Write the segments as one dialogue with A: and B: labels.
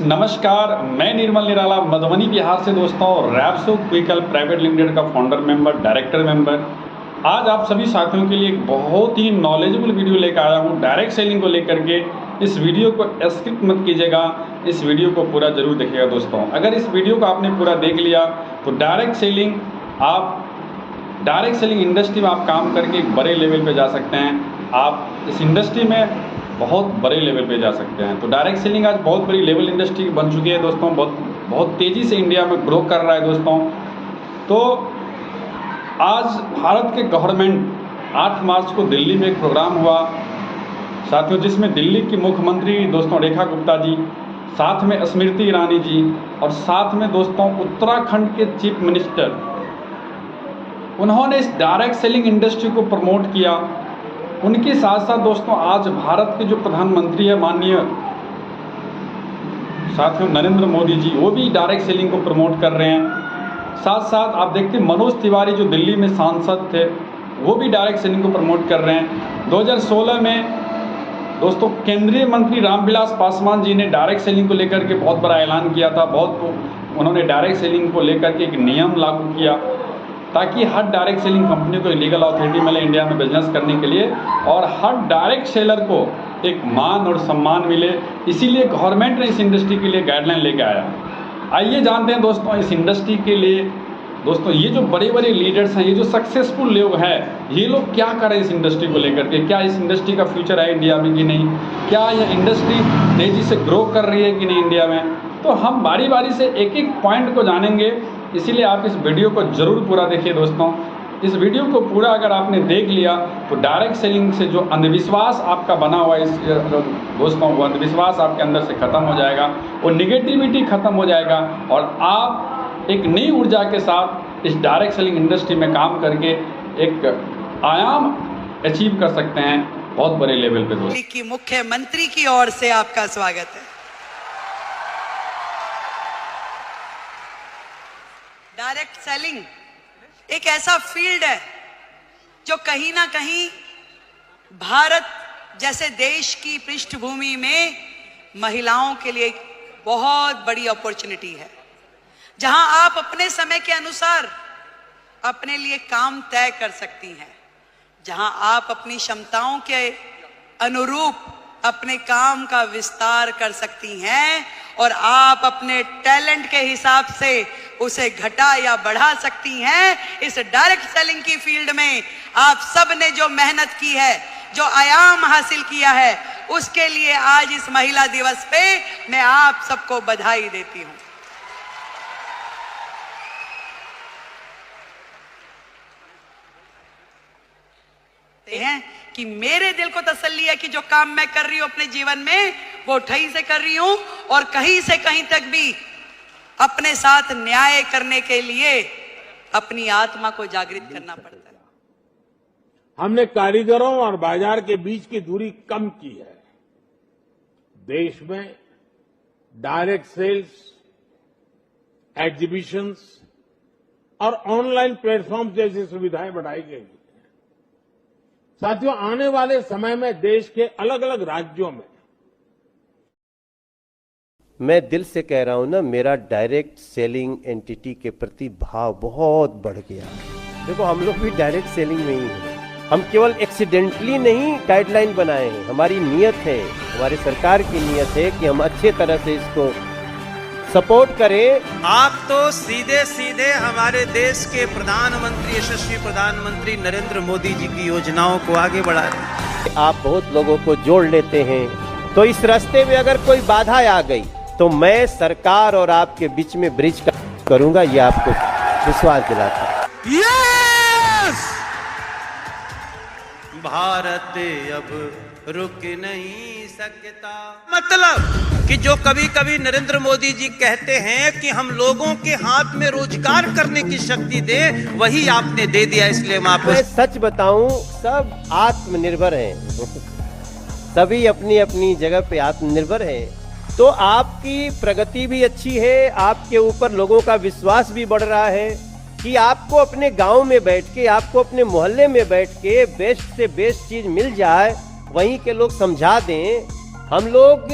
A: नमस्कार, मैं निर्मल निराला मधुबनी बिहार से दोस्तों रैप्सो क्विकल प्राइवेट लिमिटेड का फाउंडर मेंबर डायरेक्टर मेंबर। आज आप सभी साथियों के लिए एक बहुत ही नॉलेजेबल वीडियो लेकर आया हूं डायरेक्ट सेलिंग को लेकर के। इस वीडियो को स्किप मत कीजिएगा, इस वीडियो को पूरा जरूर देखिएगा दोस्तों। अगर इस वीडियो को आपने पूरा देख लिया तो डायरेक्ट सेलिंग इंडस्ट्री में आप काम करके एक बड़े लेवल पे जा सकते हैं। आप इस इंडस्ट्री में बहुत बड़े लेवल पे जा सकते हैं। तो डायरेक्ट सेलिंग आज बहुत बड़ी लेवल इंडस्ट्री बन चुकी है दोस्तों, बहुत तेज़ी से इंडिया में ग्रो कर रहा है दोस्तों। तो आज भारत के गवर्नमेंट 8 मार्च को दिल्ली में एक प्रोग्राम हुआ साथियों, जिसमें दिल्ली की मुख्यमंत्री दोस्तों रेखा गुप्ता जी, साथ में स्मृति ईरानी जी और साथ में दोस्तों उत्तराखंड के चीफ मिनिस्टर, उन्होंने इस डायरेक्ट सेलिंग इंडस्ट्री को प्रमोट किया। उनके साथ साथ दोस्तों आज भारत के जो प्रधानमंत्री है माननीय साथियों नरेंद्र मोदी जी, वो भी डायरेक्ट सेलिंग को प्रमोट कर रहे हैं। साथ साथ आप देखते हैं मनोज तिवारी जो दिल्ली में सांसद थे, वो भी डायरेक्ट सेलिंग को प्रमोट कर रहे हैं। 2016 में दोस्तों केंद्रीय मंत्री रामविलास पासवान जी ने डायरेक्ट सेलिंग को लेकर के बहुत बड़ा ऐलान किया था। उन्होंने डायरेक्ट सेलिंग को लेकर के एक नियम लागू किया ताकि हर डायरेक्ट सेलिंग कंपनी को लीगल अथॉरिटी मिले इंडिया में बिजनेस करने के लिए, और हर डायरेक्ट सेलर को एक मान और सम्मान मिले। इसीलिए गवर्नमेंट ने इस इंडस्ट्री के लिए गाइडलाइन लेके आया। आइए जानते हैं दोस्तों इस इंडस्ट्री के लिए दोस्तों ये जो बड़े बड़े लीडर्स हैं, ये जो सक्सेसफुल लोग हैं, ये लोग क्या करें इस इंडस्ट्री को लेकर के। क्या इस इंडस्ट्री का फ्यूचर है इंडिया में कि नहीं, क्या यह इंडस्ट्री तेज़ी से ग्रो कर रही है कि नहीं इंडिया में। तो हम बारी बारी से एक एक पॉइंट को जानेंगे, इसीलिए आप इस वीडियो को ज़रूर पूरा देखिए दोस्तों। इस वीडियो को पूरा अगर आपने देख लिया तो डायरेक्ट सेलिंग से जो अंधविश्वास आपका बना हुआ है दोस्तों, वो अंधविश्वास आपके अंदर से ख़त्म हो जाएगा, वो निगेटिविटी ख़त्म हो जाएगा और आप एक नई ऊर्जा के साथ इस डायरेक्ट सेलिंग इंडस्ट्री में काम करके एक आयाम अचीव कर सकते हैं बहुत बड़े लेवल पे दोस्तों।
B: की मुख्यमंत्री की ओर से आपका स्वागत है। डायरेक्ट सेलिंग एक ऐसा फील्ड है जो कहीं ना कहीं भारत जैसे देश की पृष्ठभूमि में महिलाओं के लिए एक बहुत बड़ी अपॉर्चुनिटी है, जहां आप अपने समय के अनुसार अपने लिए काम तय कर सकती हैं, जहां आप अपनी क्षमताओं के अनुरूप अपने काम का विस्तार कर सकती हैं और आप अपने टैलेंट के हिसाब से उसे घटा या बढ़ा सकती हैं। इस डायरेक्ट सेलिंग की फील्ड में आप सब ने जो मेहनत की है, जो आयाम हासिल किया है, उसके लिए आज इस महिला दिवस पे मैं आप सबको बधाई देती हूं। हैं कि मेरे दिल को तसल्ली है कि जो काम मैं कर रही हूं अपने जीवन में वो ठही से कर रही हूं और कहीं से कहीं तक भी अपने साथ न्याय करने के लिए अपनी आत्मा को जागृत करना पड़ता है।
C: हमने कारीगरों और बाजार के बीच की दूरी कम की है। देश में डायरेक्ट सेल्स, एग्जीबिशंस और ऑनलाइन प्लेटफॉर्म जैसी सुविधाएं बढ़ाई गई। साथियों, आने वाले समय में देश के अलग अलग राज्यों में,
D: मैं दिल से कह रहा हूं ना, मेरा डायरेक्ट सेलिंग एंटिटी के प्रति भाव बहुत बढ़ गया। देखो हम लोग भी डायरेक्ट सेलिंग में ही हैं। हम केवल एक्सीडेंटली नहीं गाइडलाइन बनाए हैं, हमारी नीयत है, हमारी सरकार की नीयत है कि हम अच्छे तरह से इसको सपोर्ट करें।
E: आप तो सीधे सीधे हमारे देश के प्रधानमंत्री, यशस्वी प्रधानमंत्री नरेंद्र मोदी जी की योजनाओं को आगे बढ़ा रहे हैं।
D: आप बहुत लोगों को जोड़ लेते हैं, तो इस रास्ते में अगर कोई बाधा आ गई तो मैं सरकार और आपके बीच में ब्रिज करूंगा, ये आपको विश्वास दिलाता हूं।
E: यस! भारत अब रुक नहीं सकता। मतलब कि जो कभी कभी नरेंद्र मोदी जी कहते हैं कि हम लोगों के हाथ में रोजगार करने की शक्ति दे, वही आपने दे दिया। इसलिए मैं
D: सच बताऊं, सब आत्मनिर्भर हैं, सभी अपनी अपनी जगह पे आत्मनिर्भर हैं। तो आपकी प्रगति भी अच्छी है, आपके ऊपर लोगों का विश्वास भी बढ़ रहा है कि आपको अपने गांव में बैठ के, आपको अपने मोहल्ले में बैठ के बेस्ट से बेस्ट चीज मिल जाए, वहीं के लोग समझा दें। हम लोग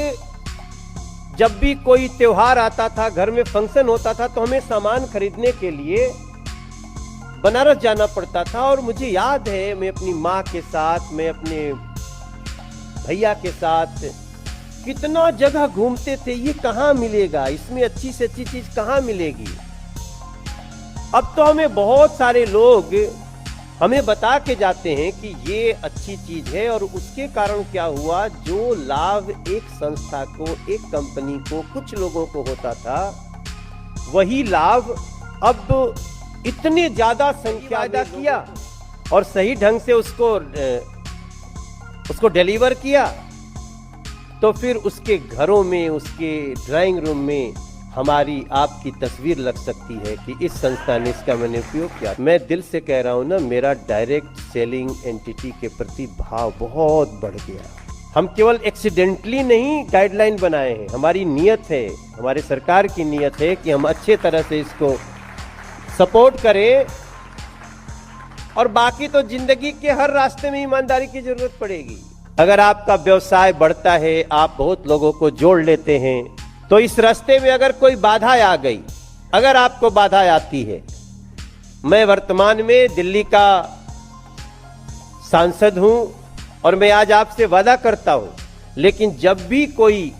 D: जब भी कोई त्योहार आता था, घर में फंक्शन होता था, तो हमें सामान खरीदने के लिए बनारस जाना पड़ता था। और मुझे याद है, मैं अपनी माँ के साथ, मैं अपने भैया के साथ कितना जगह घूमते थे, ये कहाँ मिलेगा, इसमें अच्छी से अच्छी चीज कहाँ मिलेगी। अब तो हमें बहुत सारे लोग हमें बता के जाते हैं कि ये अच्छी चीज है, और उसके कारण क्या हुआ, जो लाभ एक संस्था को, एक कंपनी को, कुछ लोगों को होता था, वही लाभ अब इतने ज्यादा संख्या में किया और सही ढंग से उसको डिलीवर किया, तो फिर उसके घरों में, उसके ड्राइंग रूम में हमारी आपकी तस्वीर लग सकती है कि इस संस्था ने इसका मैंने उपयोग किया। मैं दिल से कह रहा हूं ना, मेरा डायरेक्ट सेलिंग एंटिटी के प्रति भाव बहुत बढ़ गया। हम केवल एक्सीडेंटली नहीं गाइडलाइन बनाए हैं, हमारी नियत है, हमारे सरकार की नियत है कि हम अच्छे तरह से इसको सपोर्ट करें। और बाकी तो जिंदगी के हर रास्ते में ईमानदारी की जरूरत पड़ेगी। अगर आपका व्यवसाय बढ़ता है, आप बहुत लोगों को जोड़ लेते हैं, तो इस रास्ते में अगर कोई बाधा आ गई, अगर आपको बाधा आती है, मैं वर्तमान में दिल्ली का सांसद हूं और मैं आज आपसे वादा करता हूं, लेकिन जब भी कोई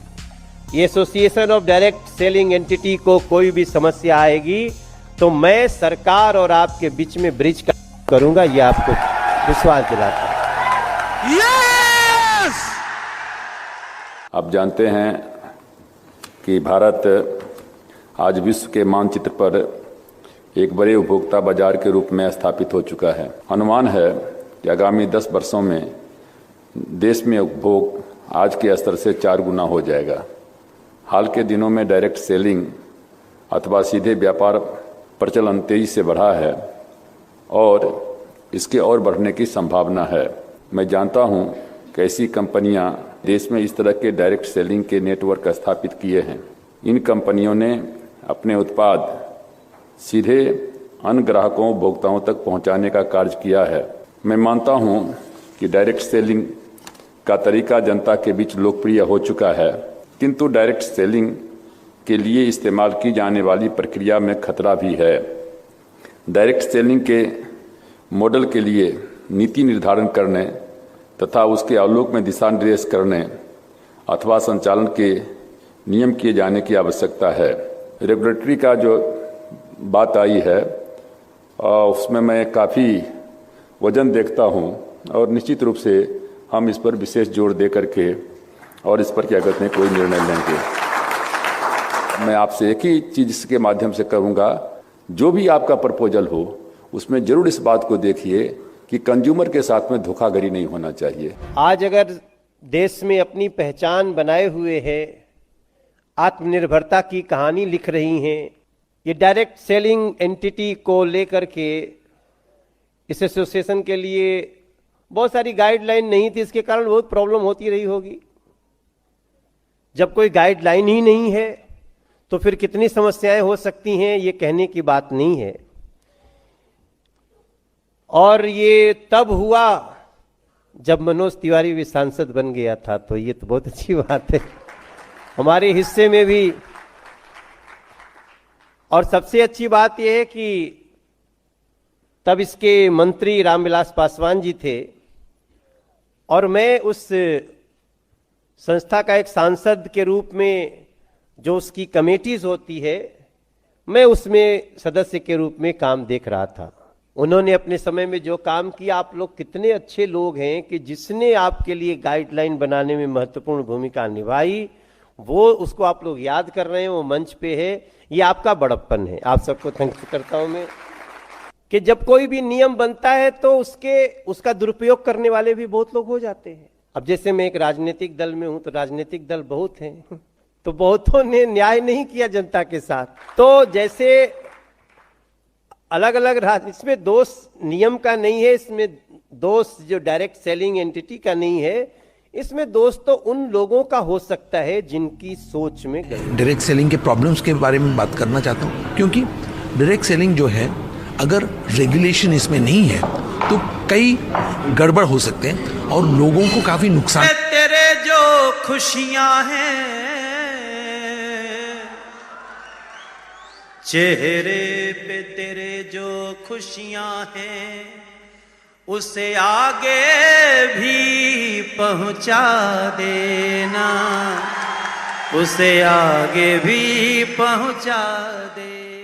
D: association of direct selling entity को कोई भी समस्या आएगी, तो मैं सरकार और आपके बीच में ब्रिज करूंगा, ये आपको विश्वास दिलाता हूं।
E: यस!
F: आप जानते हैं कि भारत आज विश्व के मानचित्र पर एक बड़े उपभोक्ता बाजार के रूप में स्थापित हो चुका है। अनुमान है कि आगामी 10 वर्षों में देश में उपभोग आज के स्तर से 4 गुना हो जाएगा। हाल के दिनों में डायरेक्ट सेलिंग अथवा सीधे व्यापार प्रचलन तेजी से बढ़ा है और इसके और बढ़ने की संभावना है। मैं जानता हूं कि ऐसी कंपनियां देश में इस तरह के डायरेक्ट सेलिंग के नेटवर्क स्थापित किए हैं। इन कंपनियों ने अपने उत्पाद सीधे अन्य ग्राहकों, उपभोक्ताओं तक पहुंचाने का कार्य किया है। मैं मानता हूं कि डायरेक्ट सेलिंग का तरीका जनता के बीच लोकप्रिय हो चुका है, किंतु डायरेक्ट सेलिंग के लिए इस्तेमाल की जाने वाली प्रक्रिया में खतरा भी है। डायरेक्ट सेलिंग के मॉडल के लिए नीति निर्धारण करने तथा उसके आलोक में दिशा निर्देश करने अथवा संचालन के नियम किए जाने की आवश्यकता है। रेगुलेटरी का जो बात आई है उसमें मैं काफ़ी वजन देखता हूं और निश्चित रूप से हम इस पर विशेष जोर दे करके और इस पर क्या कहते हैं कोई निर्णय लेंगे। मैं आपसे एक ही चीज इसके माध्यम से कहूँगा, जो भी आपका प्रपोजल हो उसमें जरूर इस बात को देखिए कि कंज्यूमर के साथ में धोखाधड़ी नहीं होना चाहिए।
D: आज अगर देश में अपनी पहचान बनाए हुए है, आत्मनिर्भरता की कहानी लिख रही हैं, ये डायरेक्ट सेलिंग एंटिटी को लेकर के इस एसोसिएशन के लिए बहुत सारी गाइडलाइन नहीं थी, इसके कारण बहुत प्रॉब्लम होती रही होगी। जब कोई गाइडलाइन ही नहीं है तो फिर कितनी समस्याएं हो सकती हैं, ये कहने की बात नहीं है। और ये तब हुआ जब मनोज तिवारी भी सांसद बन गया था, तो ये तो बहुत अच्छी बात है हमारे हिस्से में भी। और सबसे अच्छी बात यह है कि तब इसके मंत्री रामविलास पासवान जी थे और मैं उस संस्था का एक सांसद के रूप में, जो उसकी कमेटीज होती है, मैं उसमें सदस्य के रूप में काम देख रहा था। उन्होंने अपने समय में जो काम किया, आप लोग कितने अच्छे लोग हैं कि जिसने आपके लिए गाइडलाइन बनाने में महत्वपूर्ण भूमिका निभाई, वो उसको आप लोग याद कर रहे हैं, वो मंच पे है। ये आपका बड़प्पन है, आप सबको थैंक करता हूं मैं कि जब कोई भी नियम बनता है तो उसका दुरुपयोग करने वाले भी बहुत लोग हो जाते हैं। अब जैसे मैं एक राजनीतिक दल में हूं, तो राजनीतिक दल बहुत हैं, तो बहुतों ने न्याय नहीं किया जनता के साथ। तो जैसे अलग अलग इसमें दोष नियम का नहीं है, इसमें दोष जो डायरेक्ट सेलिंग एंटिटी का नहीं है, इसमें दोष तो उन लोगों का हो सकता है जिनकी सोच में गलती।
G: डायरेक्ट सेलिंग के प्रॉब्लम्स के बारे में बात करना चाहता हूँ, क्योंकि डायरेक्ट सेलिंग जो है, अगर रेगुलेशन इसमें नहीं है तो कई गड़बड़ हो सकते हैं और लोगों को काफी नुकसान।
E: तेरे जो खुशियां हैं चेहरे पे तेरे जो खुशियां हैं उसे आगे भी पहुंचा देना, उसे आगे भी पहुंचा दे।